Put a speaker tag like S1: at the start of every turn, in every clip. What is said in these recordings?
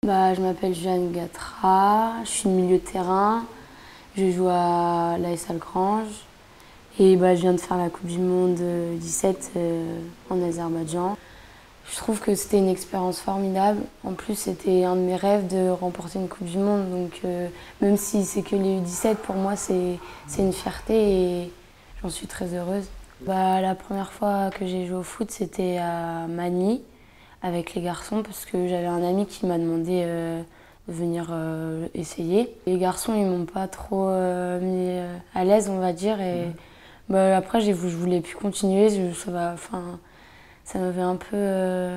S1: Je m'appelle Jeanne Gatra, je suis milieu de terrain, je joue à l'AS Alcrange et je viens de faire la Coupe du Monde 17 en Azerbaïdjan. Je trouve que c'était une expérience formidable. En plus, c'était un de mes rêves de remporter une Coupe du Monde. Donc, même si c'est que les U17, pour moi, c'est une fierté et j'en suis très heureuse. La première fois que j'ai joué au foot, c'était à Magny avec les garçons parce que j'avais un ami qui m'a demandé de venir essayer. Les garçons, ils m'ont pas trop mis à l'aise, on va dire. Et après, je voulais plus continuer. Ça m'avait un peu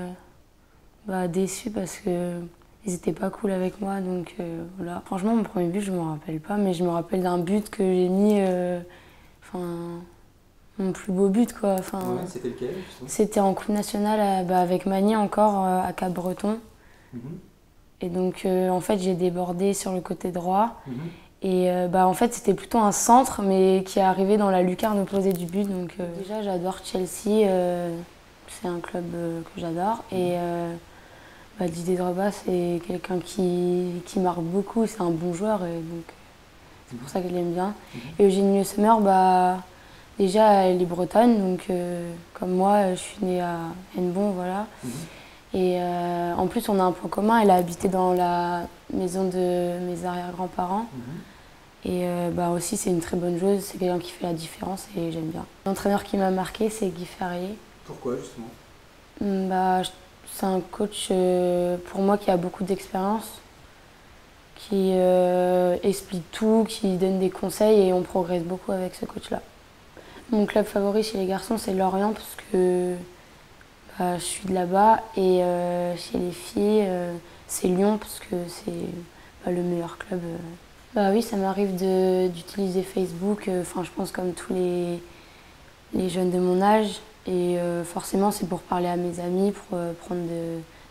S1: déçue parce que ils étaient pas cool avec moi. Donc voilà. Franchement, mon premier but, je me rappelle pas, mais je me rappelle d'un but que j'ai mis. Mon plus beau but, quoi.
S2: C'était lequel, justement?
S1: C'était en Coupe nationale avec Magny encore à Cap-Breton. Et donc en fait j'ai débordé sur le côté droit. Et en fait c'était plutôt un centre mais qui est arrivé dans la lucarne opposée du but. Donc déjà j'adore Chelsea, c'est un club que j'adore. Et Didier Drogba c'est quelqu'un qui marque beaucoup, c'est un bon joueur et donc c'est pour ça que je l'aime bien. Et Eugénie Le Sommer, déjà elle est bretonne, donc comme moi je suis née à Hennebont, voilà. Et en plus, on a un point commun. Elle a habité dans la maison de mes arrière-grands-parents. Et aussi, c'est une très bonne joueuse. C'est quelqu'un qui fait la différence et j'aime bien. L'entraîneur qui m'a marqué, c'est Guy Ferrier.
S2: Pourquoi, justement?
S1: C'est un coach, pour moi, qui a beaucoup d'expérience, qui explique tout, qui donne des conseils et on progresse beaucoup avec ce coach-là. Mon club favori chez les garçons, c'est Lorient parce que je suis de là-bas et chez les filles, c'est Lyon parce que c'est le meilleur club. Oui, ça m'arrive d'utiliser Facebook, je pense comme tous les jeunes de mon âge. Et forcément, c'est pour parler à mes amis, pour prendre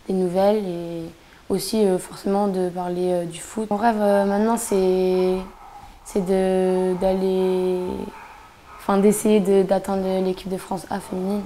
S1: des nouvelles et aussi forcément de parler du foot. Mon rêve maintenant, c'est d'essayer d'atteindre l'équipe de France A féminine.